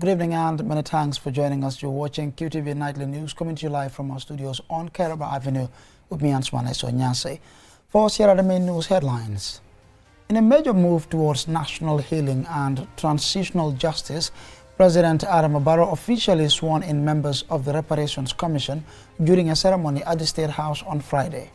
Good evening and many thanks for joining us. You're watching QTV Nightly News coming to you live from our studios on Caraba Avenue with me, Answane Sonyase. First, here are the main news headlines. In a major move towards national healing and transitional justice, President Adama Barrow officially sworn in members of the Reparations Commission during a ceremony at the State House on Friday.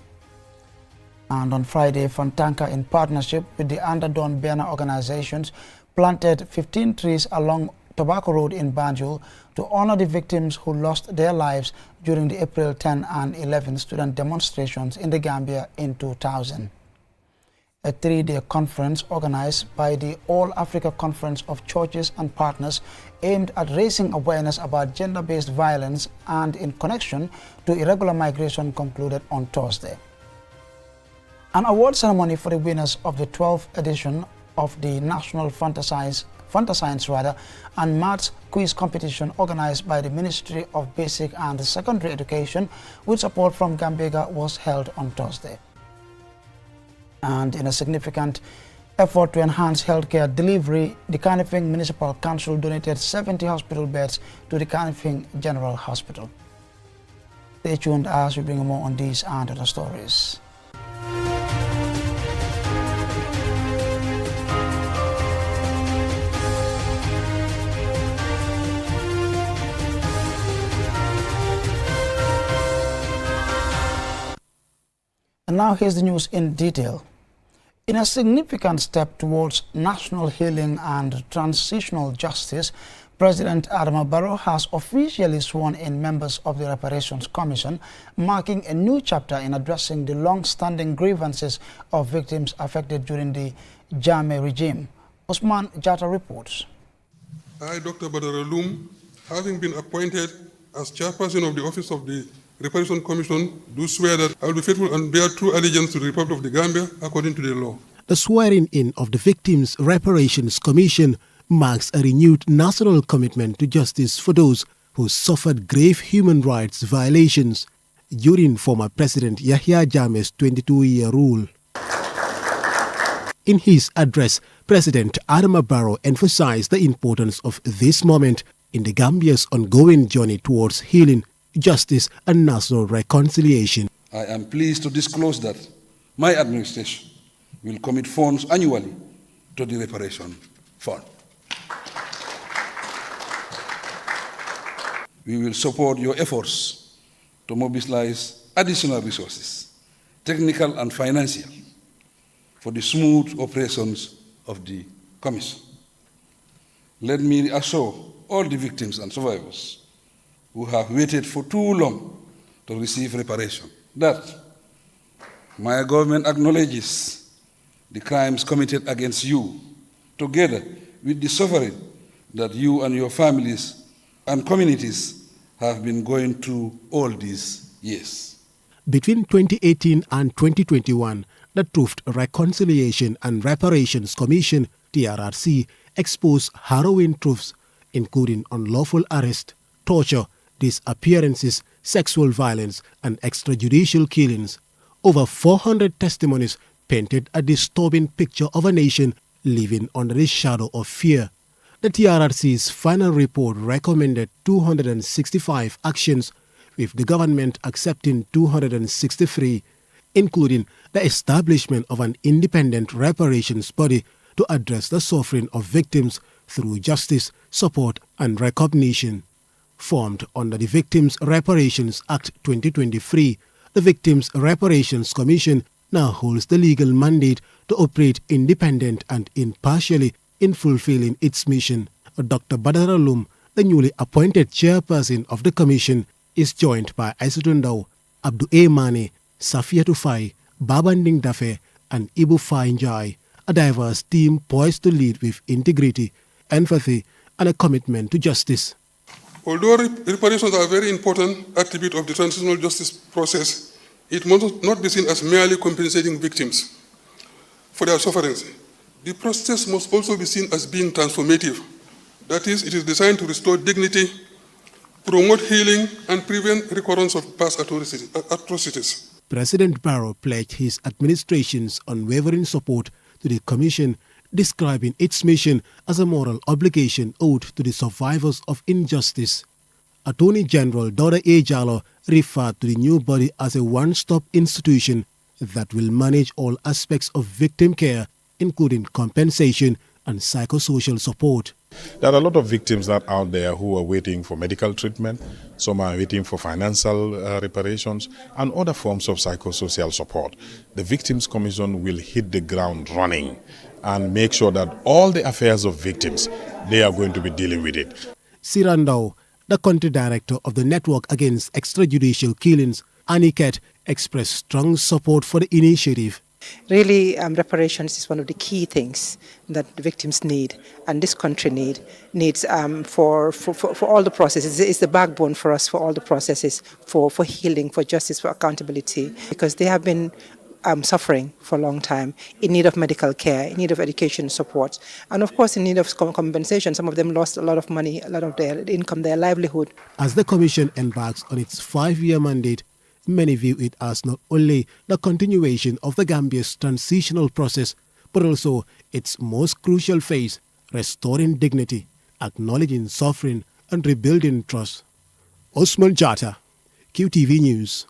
And on Friday, Fantanka, in partnership with the Underdone Bena organizations, planted 15 trees along Tobacco Road in Banjul to honor the victims who lost their lives during the April 10 and 11 student demonstrations in the Gambia in 2000. A three-day conference organized by the All Africa Conference of Churches and Partners aimed at raising awareness about gender-based violence and in connection to irregular migration concluded on Thursday. An award ceremony for the winners of the 12th edition of the National Fantascience and Maths Quiz Competition organized by the Ministry of Basic and Secondary Education with support from Gambega was held on Thursday. And in a significant effort to enhance healthcare delivery, the Kanifing Municipal Council donated 70 hospital beds to the Kanifing General Hospital. Stay tuned as we bring you more on these and other stories. And now here's the news in detail. In a significant step towards national healing and transitional justice, President Adama Barrow has officially sworn in members of the Reparations Commission, marking a new chapter in addressing the long-standing grievances of victims affected during the Jammeh regime. Osman Jatta reports. I, Dr. Badara Loum, having been appointed as chairperson of the Office of the Reparations Commission, do swear that I will be faithful and bear true allegiance to the Republic of the Gambia according to the law. The swearing-in of the Victims' Reparations Commission marks a renewed national commitment to justice for those who suffered grave human rights violations during former President Yahya Jammeh's 22-year rule. In his address, President Adama Barrow emphasized the importance of this moment in the Gambia's ongoing journey towards healing, justice and national reconciliation. I am pleased to disclose that my administration will commit funds annually to the Reparation Fund. We will support your efforts to mobilize additional resources, technical and financial, for the smooth operations of the Commission. Let me assure all the victims and survivors who have waited for too long to receive reparation that my government acknowledges the crimes committed against you, together with the suffering that you and your families and communities have been going through all these years. Between 2018 and 2021, the Truth, Reconciliation and Reparations Commission, TRRC, exposed harrowing truths, including unlawful arrest, torture, disappearances, sexual violence, and extrajudicial killings. Over 400 testimonies painted a disturbing picture of a nation living under the shadow of fear. The TRRC's final report recommended 265 actions, with the government accepting 263, including the establishment of an independent reparations body to address the suffering of victims through justice, support, and recognition. Formed under the Victims' Reparations Act 2023, the Victims' Reparations Commission now holds the legal mandate to operate independent and impartially in fulfilling its mission. Dr. Badara Loum, the newly appointed chairperson of the commission, is joined by Aisatundao, Abdu A. Mane, Safia Tufai, Babanding Dafe, and Ibu Fainjai, a diverse team poised to lead with integrity, empathy, and a commitment to justice. Although reparations are a very important attribute of the transitional justice process, it must not be seen as merely compensating victims for their sufferings. The process must also be seen as being transformative. That is, it is designed to restore dignity, promote healing, and prevent recurrence of past atrocities. President Barrow pledged his administration's unwavering support to the Commission describing its mission as a moral obligation owed to the survivors of injustice. Attorney General Dora A. Jallow referred to the new body as a one-stop institution that will manage all aspects of victim care, including compensation and psychosocial support. There are a lot of victims that out there who are waiting for medical treatment, some are waiting for financial reparations and other forms of psychosocial support. The Victims Commission will hit the ground running and make sure that all the affairs of victims, they are going to be dealing with it. Sirandao, the country director of the Network Against Extrajudicial Killings, Aniket, expressed strong support for the initiative. Really, reparations is one of the key things that the victims need, and this country needs for all the processes. It's the backbone for us for all the processes, for healing, for justice, for accountability, because they have been suffering for a long time, in need of medical care, in need of education support, and of course in need of compensation. Some of them lost a lot of money, a lot of their income, their livelihood. As the Commission embarks on its 5-year mandate, many view it as not only the continuation of the Gambia's transitional process, but also its most crucial phase, restoring dignity, acknowledging suffering, and rebuilding trust. Osman Jata, QTV News.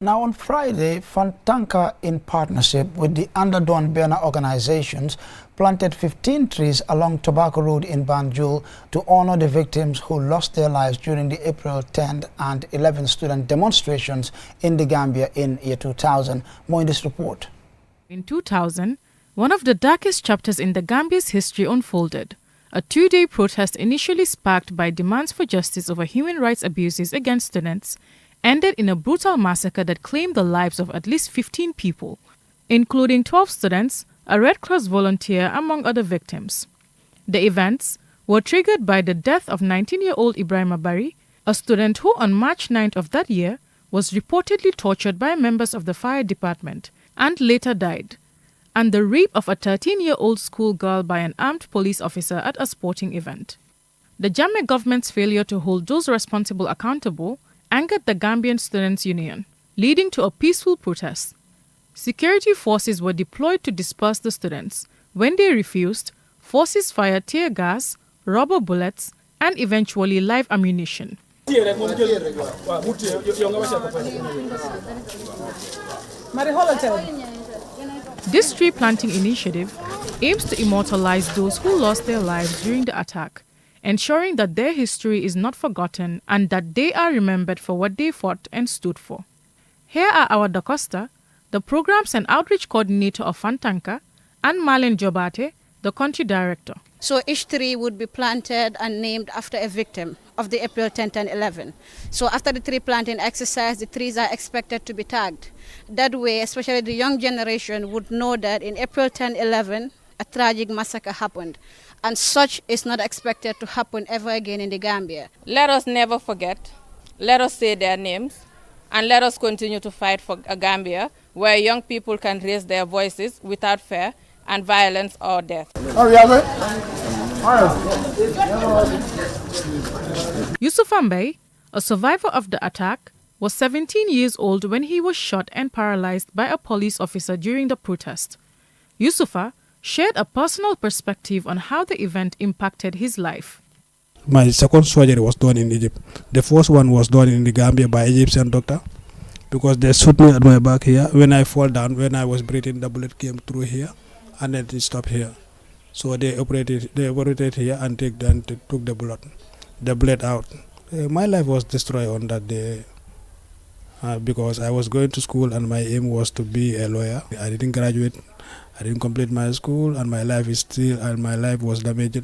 Now on Friday, Fantanka, in partnership with the Underdone Bena organizations, planted 15 trees along Tobacco Road in Banjul to honor the victims who lost their lives during the April 10th and 11th student demonstrations in the Gambia in year 2000. More in this report. In 2000, one of the darkest chapters in the Gambia's history unfolded. A 2-day protest initially sparked by demands for justice over human rights abuses against students ended in a brutal massacre that claimed the lives of at least 15 people, including 12 students, a Red Cross volunteer, among other victims. The events were triggered by the death of 19-year-old Ibrahim Abari, a student who on March 9th of that year was reportedly tortured by members of the fire department and later died, and the rape of a 13-year-old schoolgirl by an armed police officer at a sporting event. The Jammeh government's failure to hold those responsible accountable angered the Gambian Students' Union, leading to a peaceful protest. Security forces were deployed to disperse the students. When they refused, forces fired tear gas, rubber bullets, and eventually live ammunition. This tree planting initiative aims to immortalize those who lost their lives during the attack, ensuring that their history is not forgotten and that they are remembered for what they fought and stood for. Here are our Da Costa, the Programs and Outreach Coordinator of Fantanka, and Marlene Jobate, the Country Director. So each tree would be planted and named after a victim of the April 10th and 11th. So after the tree planting exercise, the trees are expected to be tagged. That way, especially the young generation would know that in April 10, 11, a tragic massacre happened. And such is not expected to happen ever again in the Gambia. Let us never forget, let us say their names, and let us continue to fight for a Gambia where young people can raise their voices without fear and violence or death. Yusuf Ambay, a survivor of the attack, was 17 years old when he was shot and paralyzed by a police officer during the protest. Yusufa shared a personal perspective on how the event impacted his life. My second surgery was done in Egypt. The first one was done in the Gambia by Egyptian doctor because they shot me at my back here. When I fall down, when I was breathing, the bullet came through here and then it stopped here. So they operated here and took the blood out. My life was destroyed on that day because I was going to school and my aim was to be a lawyer. I didn't graduate. I didn't complete my school, and my life was damaged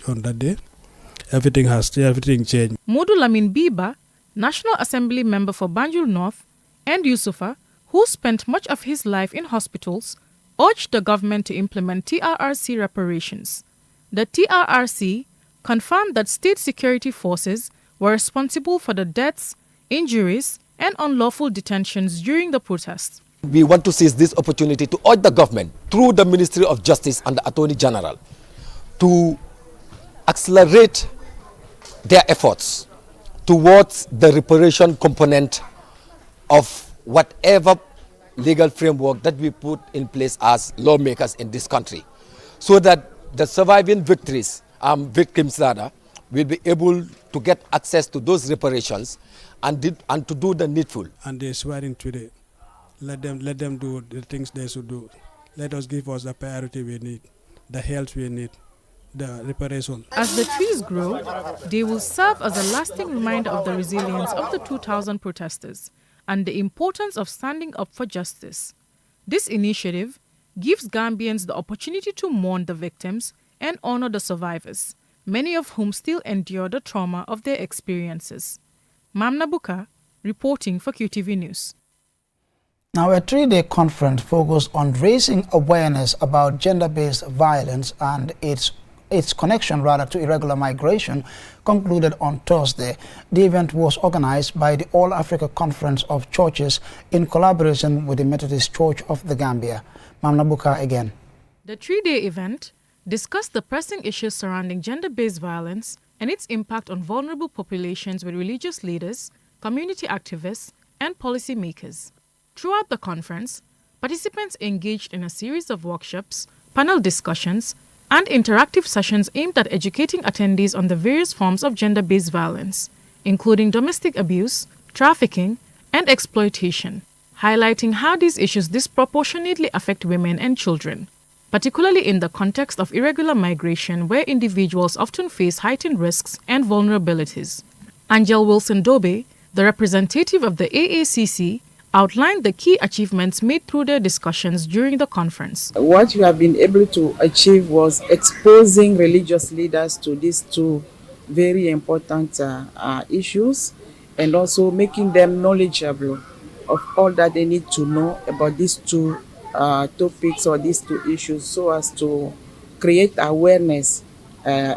on that day. Everything changed. Modu Lamin Biba, National Assembly member for Banjul North, and Yusufa, who spent much of his life in hospitals, urged the government to implement TRRC reparations. The TRRC confirmed that state security forces were responsible for the deaths, injuries, and unlawful detentions during the protests. We want to seize this opportunity to urge the government through the Ministry of Justice and the Attorney General to accelerate their efforts towards the reparation component of whatever legal framework that we put in place as lawmakers in this country. so that the surviving victims will be able to get access to those reparations and to do the needful. And they're swearing today. Let them do the things they should do. Let us give us the priority we need, the health we need, the reparation. As the trees grow, they will serve as a lasting reminder of the resilience of the 2,000 protesters and the importance of standing up for justice. This initiative gives Gambians the opportunity to mourn the victims and honor the survivors, many of whom still endure the trauma of their experiences. Mamna Buka, reporting for QTV News. Now, a 3-day conference focused on raising awareness about gender-based violence and its connection to irregular migration concluded on Thursday. The event was organized by the All Africa Conference of Churches in collaboration with the Methodist Church of the Gambia. Mamna Buka again. The 3-day event discussed the pressing issues surrounding gender-based violence and its impact on vulnerable populations with religious leaders, community activists, and policymakers. Throughout the conference, participants engaged in a series of workshops, panel discussions, and interactive sessions aimed at educating attendees on the various forms of gender-based violence, including domestic abuse, trafficking, and exploitation, highlighting how these issues disproportionately affect women and children, particularly in the context of irregular migration where individuals often face heightened risks and vulnerabilities. Angel Wilson-Dobe, the representative of the AACC, outlined the key achievements made through their discussions during the conference. What we have been able to achieve was exposing religious leaders to these two very important issues and also making them knowledgeable of all that they need to know about these two topics or these two issues so as to create awareness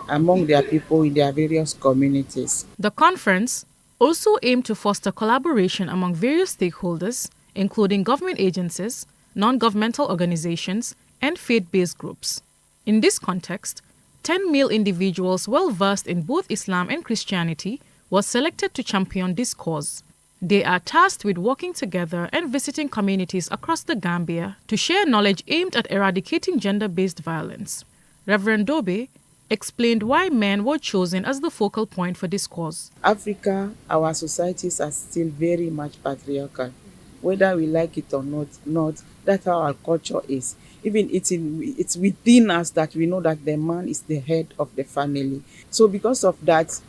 among their people in their various communities. The conference also aimed to foster collaboration among various stakeholders, including government agencies, non-governmental organizations, and faith-based groups. In this context, 10 male individuals well-versed in both Islam and Christianity were selected to champion this cause. They are tasked with working together and visiting communities across the Gambia to share knowledge aimed at eradicating gender-based violence. Reverend Dobe explained why men were chosen as the focal point for this cause. Africa, our societies are still very much patriarchal. Whether we like it or not, that's how our culture is. Even it's within us that we know that the man is the head of the family. So because of that,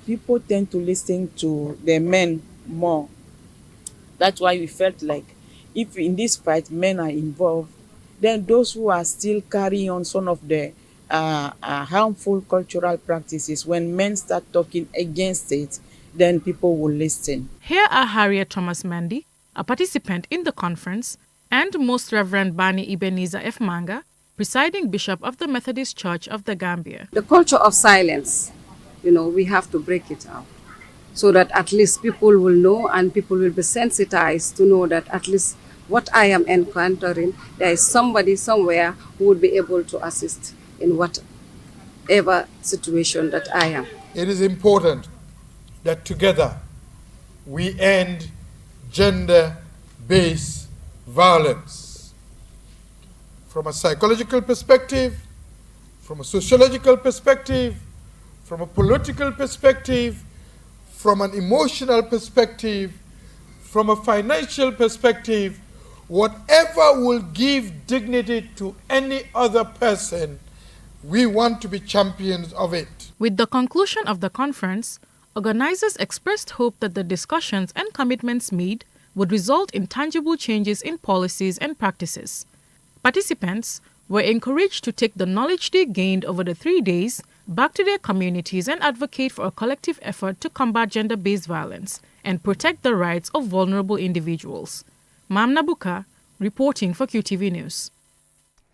people tend to listen to the men more. That's why we felt like if in this fight men are involved, then those who are still carrying on some of the harmful cultural practices, when men start talking against it, then people will listen. Here are Harriet Thomas Mandy, a participant in the conference, and Most Reverend Bani Ebenezer F. Manga, presiding bishop of the Methodist Church of the Gambia. The culture of silence, we have to break it up so that at least people will know and people will be sensitized to know that at least what I am encountering, there is somebody somewhere who would be able to assist in whatever situation that I am. It is important that together we end gender-based violence. From a psychological perspective, from a sociological perspective, from a political perspective, from an emotional perspective, from a financial perspective, whatever will give dignity to any other person, we want to be champions of it. With the conclusion of the conference, organizers expressed hope that the discussions and commitments made would result in tangible changes in policies and practices. Participants were encouraged to take the knowledge they gained over the 3 days back to their communities and advocate for a collective effort to combat gender-based violence and protect the rights of vulnerable individuals. Mamna Buka, reporting for QTV News.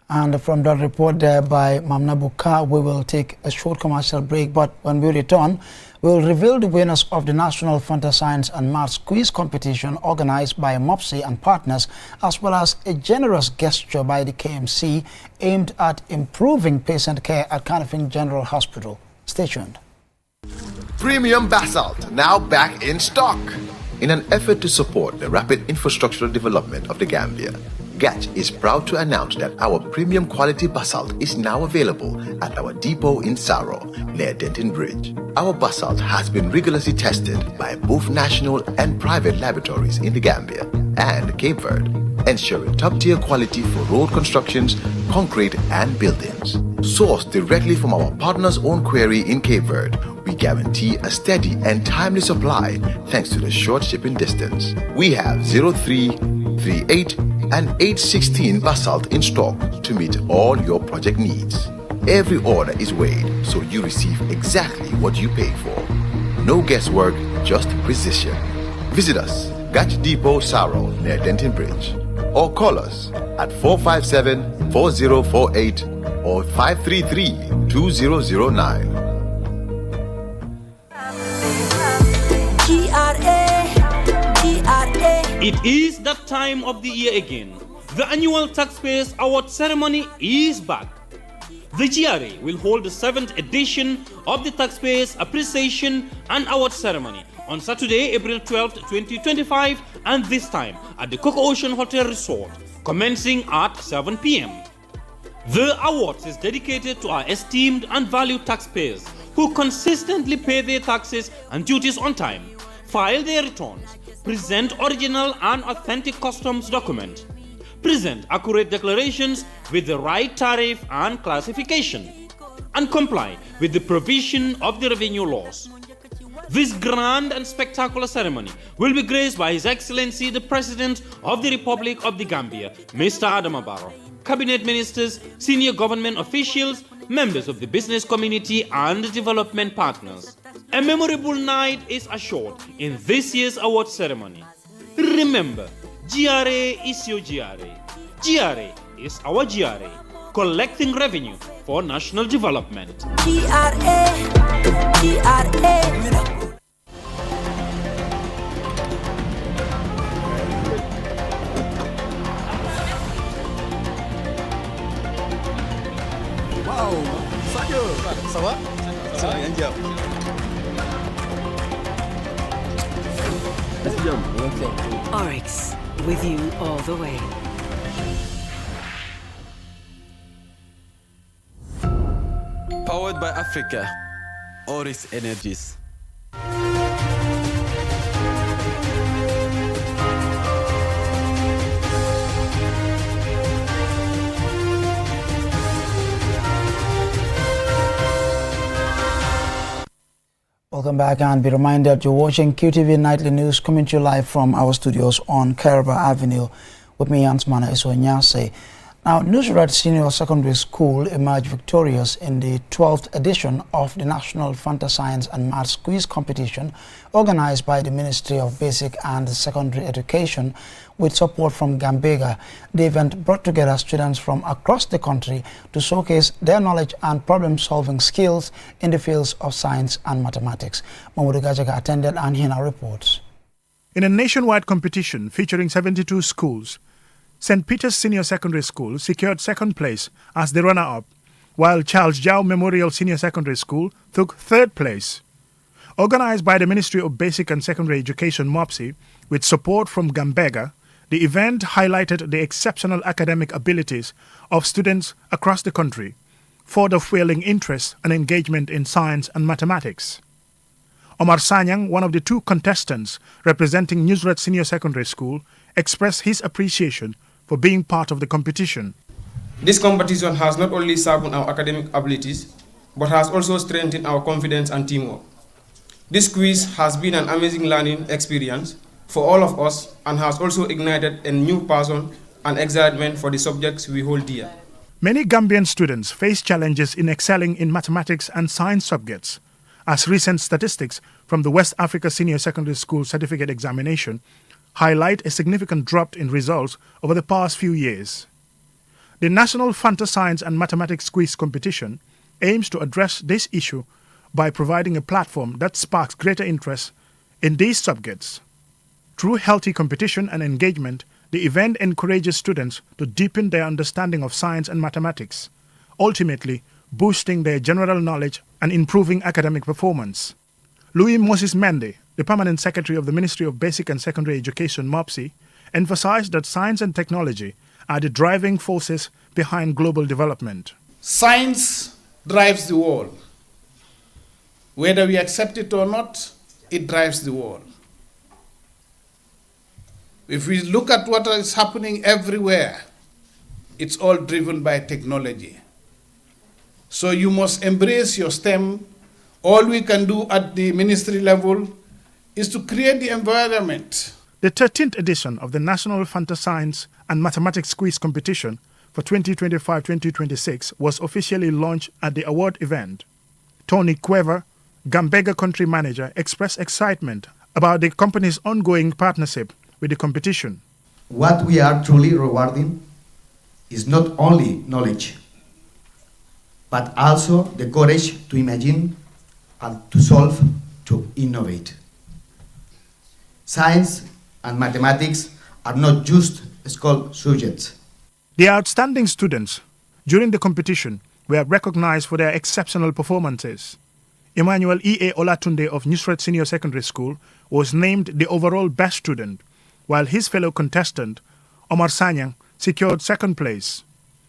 And from that report there by Mamna Buka, we will take a short commercial break, but when we return, we will reveal the winners of the National Frontier Science and Maths Quiz competition organized by MOPSI and partners, as well as a generous gesture by the KMC aimed at improving patient care at Kanifing General Hospital. Stay tuned. Premium Basalt, now back in stock. In an effort to support the rapid infrastructural development of the Gambia, GATCH is proud to announce that our premium quality basalt is now available at our depot in Saro, near Denton Bridge. Our basalt has been rigorously tested by both national and private laboratories in the Gambia and Cape Verde, ensuring top-tier quality for road constructions, concrete and buildings. Sourced directly from our partner's own quarry in Cape Verde, we guarantee a steady and timely supply thanks to the short shipping distance. We have 03, 38 and 816 basalt in stock to meet all your project needs. Every order is weighed so you receive exactly what you pay for. No guesswork, just precision. Visit us, GATCH Depot Saro near Denton Bridge, or call us at 457-4048 or 533-2009. It is that time of the year again. The annual Taxpayers Award ceremony is back. The GRA will hold the 7th edition of the Taxpayers Appreciation and Award Ceremony on Saturday, April 12, 2025, and this time at the Coco Ocean Hotel Resort, commencing at 7 p.m. The awards is dedicated to our esteemed and valued taxpayers who consistently pay their taxes and duties on time, file their returns, present original and authentic customs document, present accurate declarations with the right tariff and classification, and comply with the provision of the revenue laws. This grand and spectacular ceremony will be graced by His Excellency the President of the Republic of the Gambia, Mr. Adama Barrow, cabinet ministers, senior government officials, members of the business community and development partners. A memorable night is assured in this year's award ceremony. Remember, GRA is your GRA. GRA is our GRA, collecting revenue for national development. GRA. Wow, saya. Ça va? Oryx, with you all the way. Powered by Africa, Oryx Energies. Welcome back, and be reminded you're watching QTV Nightly News, coming to you live from our studios on Caraba Avenue. With me, Ansmana Isonyase. Now, Nusrat Senior Secondary School emerged victorious in the 12th edition of the National Fanta Science and Maths Quiz Competition organized by the Ministry of Basic and Secondary Education with support from Gambega. The event brought together students from across the country to showcase their knowledge and problem-solving skills in the fields of science and mathematics. Mamudu Gajaga attended and he now reports. In a nationwide competition featuring 72 schools, St. Peter's Senior Secondary School secured second place as the runner-up, while Charles Jau Memorial Senior Secondary School took third place. Organized by the Ministry of Basic and Secondary Education MOPSI, with support from Gambega, the event highlighted the exceptional academic abilities of students across the country, further fueling interest and engagement in science and mathematics. Omar Sanyang, one of the two contestants representing Nusrat Senior Secondary School, expressed his appreciation for being part of the competition. This competition has not only sharpened our academic abilities, but has also strengthened our confidence and teamwork. This quiz has been an amazing learning experience for all of us and has also ignited a new passion and excitement for the subjects we hold dear. Many Gambian students face challenges in excelling in mathematics and science subjects, as recent statistics from the West Africa Senior Secondary School Certificate Examination highlight a significant drop in results over the past few years. The National Fanta Science and Mathematics Quiz Competition aims to address this issue by providing a platform that sparks greater interest in these subjects. Through healthy competition and engagement, the event encourages students to deepen their understanding of science and mathematics, ultimately boosting their general knowledge and improving academic performance. Louis Moses Mende, the Permanent Secretary of the Ministry of Basic and Secondary Education MOPSI, emphasized that science and technology are the driving forces behind global development. Science drives the world. Whether we accept it or not, it drives the world. If we look at what is happening everywhere, it's all driven by technology. So you must embrace your STEM. All we can do at the ministry level is to create the environment. The 13th edition of the National Fantascience and Mathematics Quiz Competition for 2025-2026 was officially launched at the award event. Tony Cuever, Gambega country manager, expressed excitement about the company's ongoing partnership with the competition. What we are truly rewarding is not only knowledge, but also the courage to imagine and to solve, to innovate. Science and mathematics are not just school subjects. The outstanding students during the competition were recognized for their exceptional performances. Emmanuel E.A. Olatunde of Nusret Senior Secondary School was named the overall best student, while his fellow contestant, Omar Sanyang, secured second place.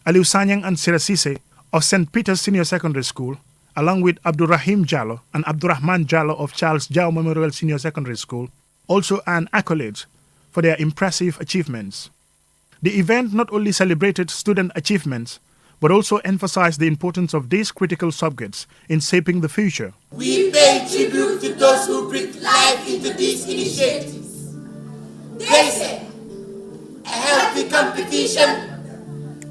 Aliu Sanyang and Sirasise of St. Peter's Senior Secondary School, along with Abdurrahim Jallo and Abdurrahman Jallo of Charles Jao Memorial Senior Secondary School, also earned accolades for their impressive achievements. The event not only celebrated student achievements, but also emphasized the importance of these critical subjects in shaping the future. We pay tribute to those who breathe life into these initiatives. They say, a healthy competition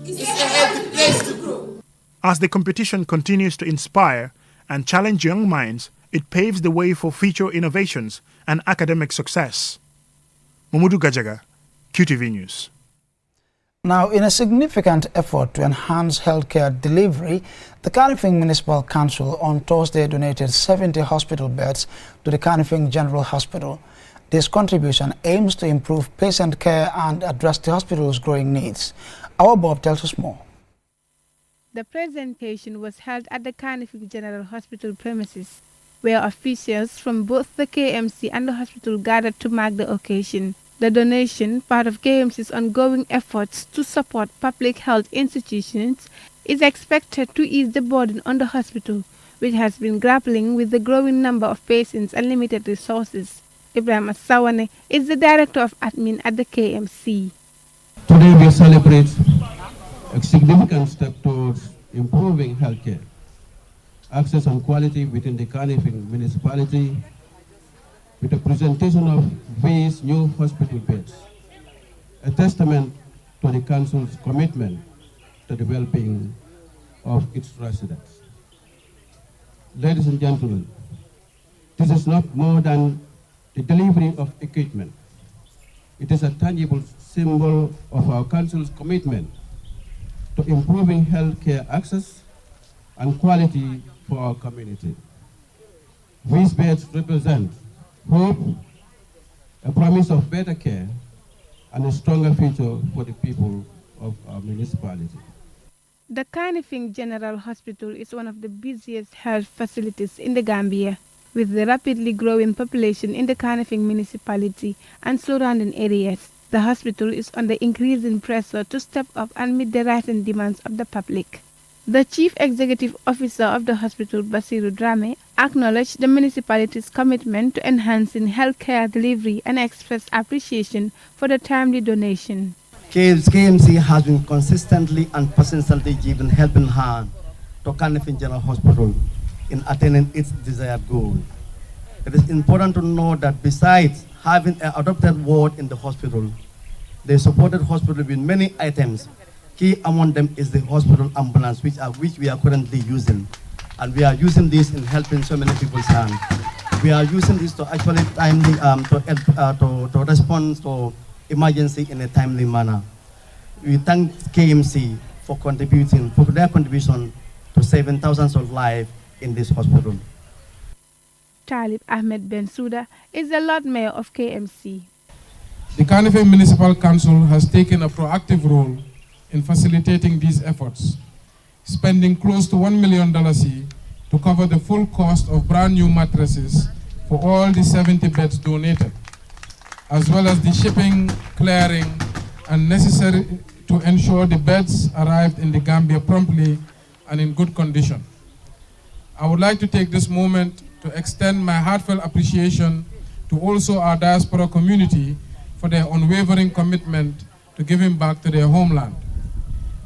is a healthy place to grow. As the competition continues to inspire and challenge young minds, it paves the way for future innovations and academic success. Mamudu Gajaga, QTV News. Now, in a significant effort to enhance healthcare delivery, the Kanifing Municipal Council on Thursday donated 70 hospital beds to the Kanifing General Hospital. This contribution aims to improve patient care and address the hospital's growing needs. Our Bob tells us more. The presentation was held at the Kanifing General Hospital premises, where officials from both the KMC and the hospital gathered to mark the occasion. The donation, part of KMC's ongoing efforts to support public health institutions, is expected to ease the burden on the hospital, which has been grappling with the growing number of patients and limited resources. Ibrahim Asawane is the Director of Admin at the KMC. Today we celebrate a significant step towards improving healthcare, access and quality within the Kanifing municipality, with the presentation of these new hospital beds, a testament to the Council's commitment to the well-being of its residents. Ladies and gentlemen, this is not more than the delivery of equipment. It is a tangible symbol of our Council's commitment to improving healthcare access and quality for our community. These beds represent hope, a promise of better care, and a stronger future for the people of our municipality. The Kanifing General Hospital is one of the busiest health facilities in the Gambia. With the rapidly growing population in the Kanifing municipality and surrounding areas, the hospital is under increasing pressure to step up and meet the rising demands of the public. The Chief Executive Officer of the hospital, Basiru Drame, acknowledged the municipality's commitment to enhancing healthcare delivery and expressed appreciation for the timely donation. KMC has been consistently and persistently given helping hand to Kanifing General Hospital in attaining its desired goal. It is important to note that besides having an adopted ward in the hospital, they supported hospital with many items. Key among them is the hospital ambulance, which we are currently using. And we are using this in helping so many people's hand. We are using this to actually timely, to respond to emergency in a timely manner. We thank KMC for their contribution to saving thousands of lives in this hospital. Talib Ahmed Bensouda is the Lord Mayor of KMC. The Kanifing Municipal Council has taken a proactive role in facilitating these efforts, spending close to $1 million to cover the full cost of brand new mattresses for all the 70 beds donated, as well as the shipping, clearing, and necessary to ensure the beds arrived in the Gambia promptly and in good condition. I would like to take this moment to extend my heartfelt appreciation to also our diaspora community for their unwavering commitment to giving back to their homeland.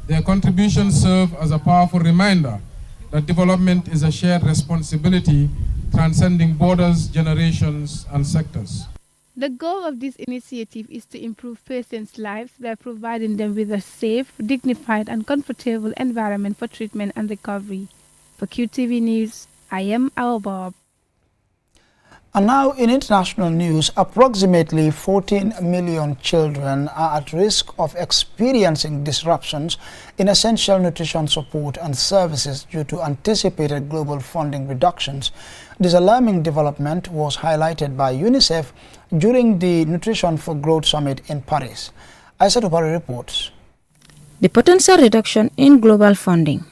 Their contributions serve as a powerful reminder that development is a shared responsibility transcending borders, generations, and sectors. The goal of this initiative is to improve patients' lives by providing them with a safe, dignified, and comfortable environment for treatment and recovery. For QTV News, I am Bob. And now in international news, approximately 14 million children are at risk of experiencing disruptions in essential nutrition support and services due to anticipated global funding reductions. This alarming development was highlighted by UNICEF during the Nutrition for Growth Summit in Paris. Aisha Tupari reports. The potential reduction in global funding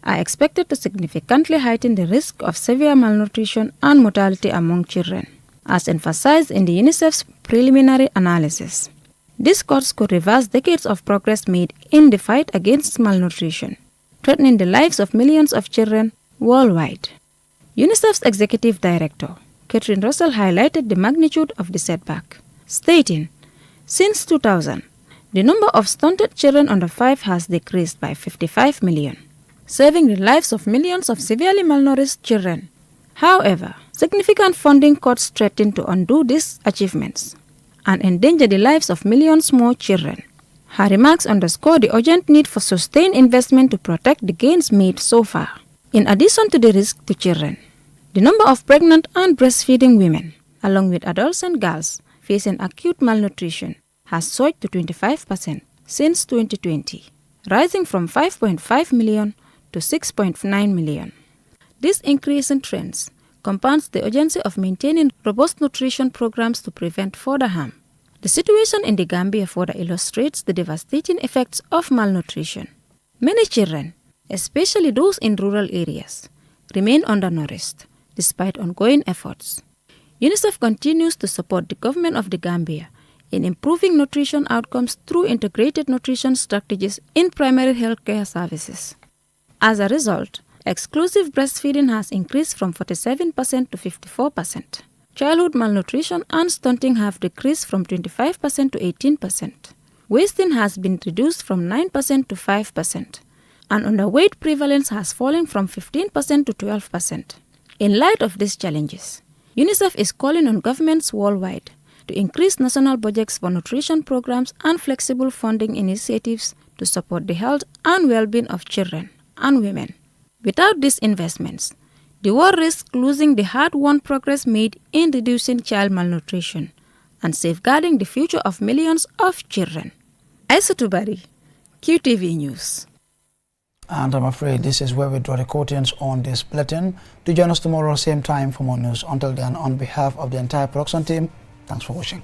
are expected to significantly heighten the risk of severe malnutrition and mortality among children, as emphasized in the UNICEF's preliminary analysis. This course could reverse decades of progress made in the fight against malnutrition, threatening the lives of millions of children worldwide. UNICEF's Executive Director, Catherine Russell, highlighted the magnitude of the setback, stating, "Since 2000, the number of stunted children under 5 has decreased by 55 million. Saving the lives of millions of severely malnourished children. However, significant funding cuts threaten to undo these achievements and endanger the lives of millions more children." Her remarks underscore the urgent need for sustained investment to protect the gains made so far. In addition to the risk to children, the number of pregnant and breastfeeding women, along with adults and girls facing acute malnutrition, has surged to 25% since 2020, rising from 5.5 million to 6.9 million. This increase in trends compounds the urgency of maintaining robust nutrition programs to prevent further harm. The situation in the Gambia further illustrates the devastating effects of malnutrition. Many children, especially those in rural areas, remain undernourished despite ongoing efforts. UNICEF continues to support the government of the Gambia in improving nutrition outcomes through integrated nutrition strategies in primary healthcare services. As a result, exclusive breastfeeding has increased from 47% to 54%. Childhood malnutrition and stunting have decreased from 25% to 18%. Wasting has been reduced from 9% to 5%. And underweight prevalence has fallen from 15% to 12%. In light of these challenges, UNICEF is calling on governments worldwide to increase national budgets for nutrition programs and flexible funding initiatives to support the health and well-being of children and women. Without these investments, the world risks losing the hard-won progress made in reducing child malnutrition and safeguarding the future of millions of children. Aisha Tubari, QTV News. And I'm afraid this is where we draw the curtains on this bulletin. Do join us tomorrow, same time for more news. Until then, on behalf of the entire production team, thanks for watching.